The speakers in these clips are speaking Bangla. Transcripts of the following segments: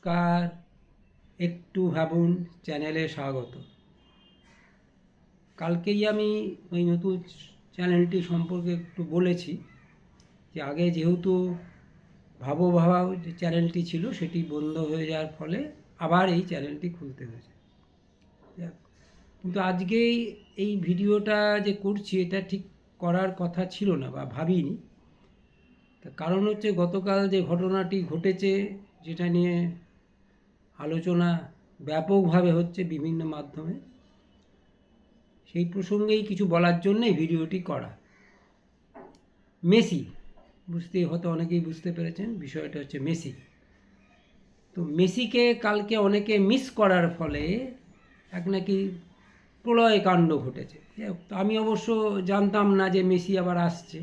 নমস্কার, একটু ভাবুন চ্যানেলে স্বাগত। কালকেই আমি ওই নতুন চ্যানেলটি সম্পর্কে একটু বলেছি যে আগে যেহেতু ভাবো ভাবাও যে চ্যানেলটি ছিল সেটি বন্ধ হয়ে যাওয়ার ফলে আবার এই চ্যানেলটি খুলতে হয়েছে। কিন্তু আজকেই এই ভিডিওটা যে করছি এটা ঠিক করার কথা ছিল না বা ভাবিনি। তার কারণ হচ্ছে গতকাল যে ঘটনাটি ঘটেছে, যেটা নিয়ে আলোচনা ব্যাপকভাবে হচ্ছে বিভিন্ন মাধ্যমে, সেই প্রসঙ্গেই কিছু বলার জন্যই ভিডিওটি করা। মেসি, হয়তো অনেকেই বুঝতে পেরেছেন বিষয়টা হচ্ছে মেসি। তো মেসিকে কালকে অনেকে মিস করার ফলে এক নাকি প্রলয় কাণ্ড ঘটেছে। তো আমি অবশ্য জানতাম না যে মেসি আবার আসছে।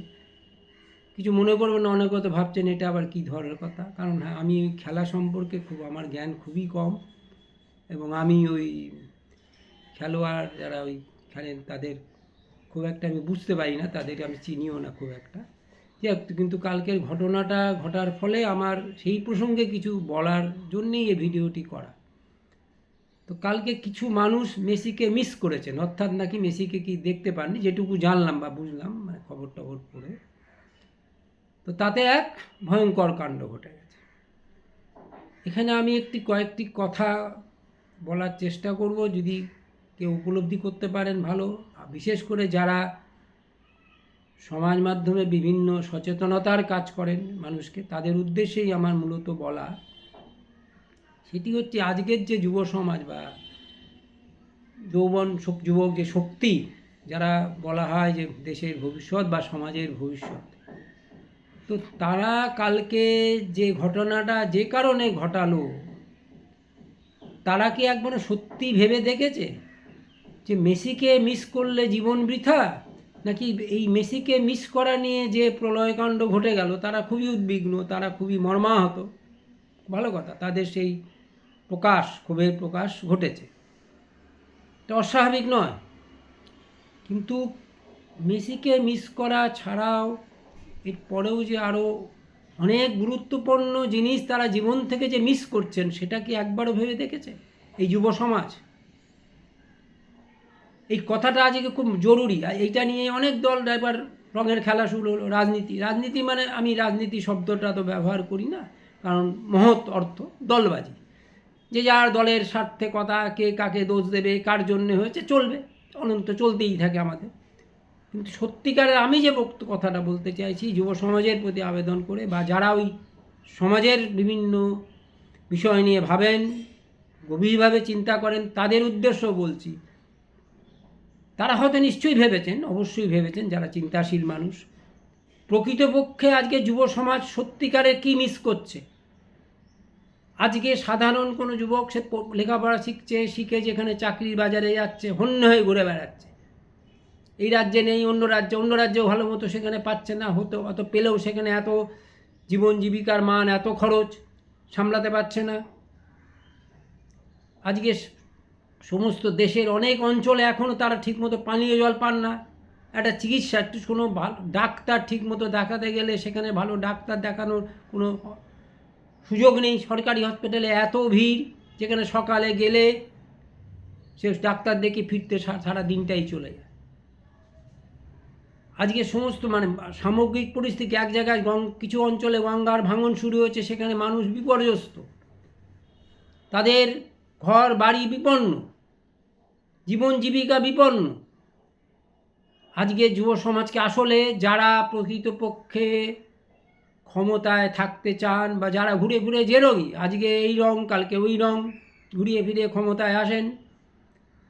কিছু মনে করবেন না, অনেকে তো ভাবছেন এটা আবার কী ধরনের কথা। কারণ হ্যাঁ, আমি ওই খেলা সম্পর্কে আমার জ্ঞান খুবই কম, এবং আমি ওই খেলোয়াড় যারা ওই খেলেন তাদের খুব একটা আমি বুঝতে পারি না, তাদেরকে আমি চিনিও না খুব একটা। কিন্তু কালকের ঘটনাটা ঘটার ফলে আমার সেই প্রসঙ্গে কিছু বলার জন্যেই এই ভিডিওটি করা। তো কালকে কিছু মানুষ মেসিকে মিস করেছেন, অর্থাৎ নাকি মেসিকে কি দেখতে পাননি, যেটুকু জানলাম বা বুঝলাম মানে খবর টবর পড়ে। তো তাতে এক ভয়ঙ্কর কাণ্ড ঘটে গেছে। এখানে আমি কয়েকটি কথা বলার চেষ্টা করব, যদি কেউ উপলব্ধি করতে পারেন ভালো। বিশেষ করে যারা সমাজ মাধ্যমে বিভিন্ন সচেতনতার কাজ করেন মানুষকে, তাদের উদ্দেশ্যেই আমার মূলত বলা। সেটি হচ্ছে আজকের যে যুব সমাজ বা যুবক যে শক্তি, যারা বলা হয় যে দেশের ভবিষ্যৎ বা সমাজের ভবিষ্যৎ, তো তারা কালকে যে ঘটনাটা যে কারণে ঘটালো, তারা কি একবার সত্যি ভেবে দেখেছে যে মেসিকে মিস করলে জীবন বৃথা, নাকি এই মেসিকে মিস করা নিয়ে যে প্রলয়কাণ্ড ঘটে গেল তারা খুবই উদ্বিগ্ন, তারা খুবই মর্মাহত? ভালো কথা, তাদের সেই ক্ষোভের প্রকাশ ঘটেছে, এটা অস্বাভাবিক নয়। কিন্তু মেসিকে মিস করা ছাড়াও এরপরেও যে আরও অনেক গুরুত্বপূর্ণ জিনিস তারা জীবন থেকে যে মিস করছেন, সেটা কি একবারও ভেবে দেখেছে এই যুব সমাজ? এই কথাটা আজকে খুব জরুরি। এইটা নিয়ে অনেক দল এবার রঙের খেলা শুরু হলো। রাজনীতি মানে আমি রাজনীতি শব্দটা তো ব্যবহার করি না, কারণ মহৎ অর্থ দলবাজি। যে যার দলের স্বার্থে কথা, কে কাকে দোষ দেবে, কার জন্যে হয়েছে, চলবে, অনন্ত চলতেই থাকে আমাদের। কিন্তু সত্যিকারের আমি যে কথাটা বলতে চাইছি, যুব সমাজের প্রতি আবেদন করে, বা যারা ওই সমাজের বিভিন্ন বিষয় নিয়ে ভাবেন, গভীরভাবে চিন্তা করেন, তাদের উদ্দেশ্য বলছি। তারা হয়তো নিশ্চয়ই ভেবেছেন, অবশ্যই ভেবেছেন, যারা চিন্তাশীল মানুষ। প্রকৃতপক্ষে আজকে যুব সমাজ সত্যিকারের কী মিস করছে? আজকে সাধারণ কোনো যুবক, সে লেখাপড়া শিখে যেখানে চাকরির বাজারে যাচ্ছে, হন্য হয়ে ঘুরে বেড়াচ্ছে। এই রাজ্যে নেই, অন্য রাজ্যেও ভালো মতো সেখানে পাচ্ছে না, অত পেলেও সেখানে এত জীবন জীবিকার মান, এত খরচ সামলাতে পারছে না। আজকে সমস্ত দেশের অনেক অঞ্চলে এখনও তারা ঠিকমতো পানীয় জল পান না। একটা চিকিৎসা, একটু কোনো ভালো ডাক্তার ঠিকমতো দেখাতে গেলে সেখানে ভালো ডাক্তার দেখানোর কোনো সুযোগ নেই। সরকারি হসপিটালে এত ভিড়, যেখানে সকালে গেলে সে ডাক্তার দেখে ফিরতে সারা দিনটাই চলে যায়। আজকে সমস্ত সামগ্রিক পরিস্থিতি, এক জায়গায় কিছু অঞ্চলে গঙ্গার ভাঙন শুরু হয়েছে, সেখানে মানুষ বিপর্যস্ত, তাদের ঘর বাড়ি বিপন্ন, জীবন জীবিকা বিপন্ন। আজকে যুব সমাজকে আসলে যারা প্রকৃতপক্ষে ক্ষমতায় থাকতে চান, বা যারা ঘুরে ঘুরে যে রঙই, আজকে এই রং কালকে ওই রং, ঘুরিয়ে ফিরে ক্ষমতায় আসেন,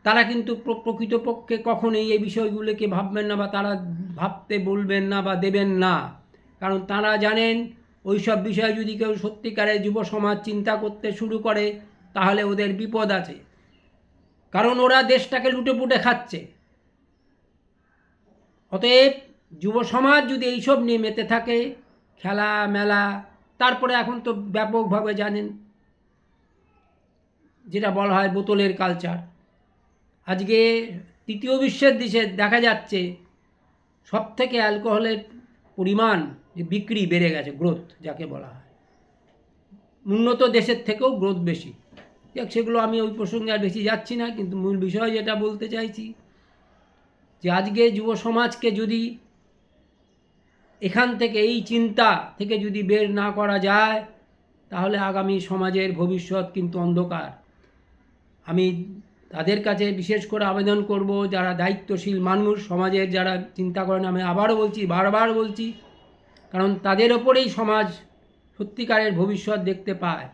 তারা কিন্তু প্রকৃতপক্ষে কখনোই এই বিষয়গুলোকে ভাববেন না, বা তারা ভাবতে বলবেন না বা দেবেন না। কারণ তারা জানেন ওই সব বিষয়ে যদি কেউ সত্যিকারের যুব সমাজ চিন্তা করতে শুরু করে, তাহলে ওদের বিপদ আছে। কারণ ওরা দেশটাকে লুটেপুটে খাচ্ছে। অতএব যুব সমাজ যদি এইসব নিয়ে মেতে থাকে, খেলা মেলা, তারপরে এখন তো ব্যাপকভাবে জানেন যেটা বলা হয় বোতলের কালচার। আজকে তৃতীয় বিশ্বের দেশে দেখা যাচ্ছে সবথেকে অ্যালকোহলের পরিমাণ, যে বিক্রি বেড়ে গেছে, গ্রোথ যাকে বলা হয়। উন্নত দেশের থেকেও গ্রোথ বেশি। দেখ, সেগুলো আমি ওই প্রসঙ্গে আর বেশি যাচ্ছি না, কিন্তু মূল বিষয় যেটা বলতে চাইছি যে আজকে যুব সমাজকে যদি এখান থেকে, এই চিন্তা থেকে যদি বের না করা যায়, তাহলে আগামী সমাজের ভবিষ্যৎ কিন্তু অন্ধকার। আমি তাদের কাছে বিশেষ করে আবেদন করব, যারা দায়িত্বশীল মানুষ সমাজের, যারা চিন্তা করেন, আমি আবারও বলছি, বারবার বলছি, কারণ তাদের ওপরেই সমাজ সত্যিকারের ভবিষ্যৎ দেখতে পায়,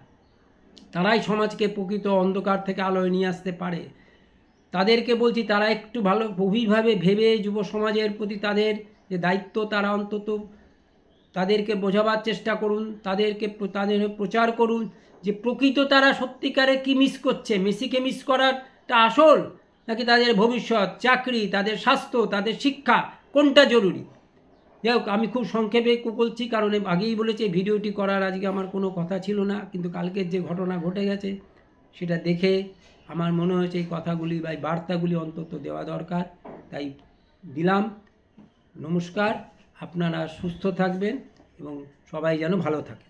তারাই সমাজকে প্রকৃত অন্ধকার থেকে আলোয় নিয়ে আসতে পারে। তাদেরকে বলছি, তারা একটু ভালো গভীরভাবে ভেবে যুব সমাজের প্রতি তাদের যে দায়িত্ব, তারা অন্তত তাদেরকে বোঝাবার চেষ্টা করুন, তাদের প্রচার করুন যে প্রকৃত তারা সত্যিকারে কি মিস করছে। মেসিকে মিস করাটা আসল, নাকি তাদের ভবিষ্যৎ, চাকরি, তাদের স্বাস্থ্য, তাদের শিক্ষা, কোনটা জরুরি? যাই হোক, আমি খুব সংক্ষেপে বলছি, কারণ আগেই বলেছি ভিডিওটি করার আজকে আমার কোনো কথা ছিল না, কিন্তু কালকের যে ঘটনা ঘটে গেছে সেটা দেখে আমার মনে হয়েছে এই কথাগুলি বা এই বার্তাগুলি অন্তত দেওয়া দরকার, তাই দিলাম। নমস্কার, আপনারা সুস্থ থাকবেন এবং সবাই যেন ভালো থাকে।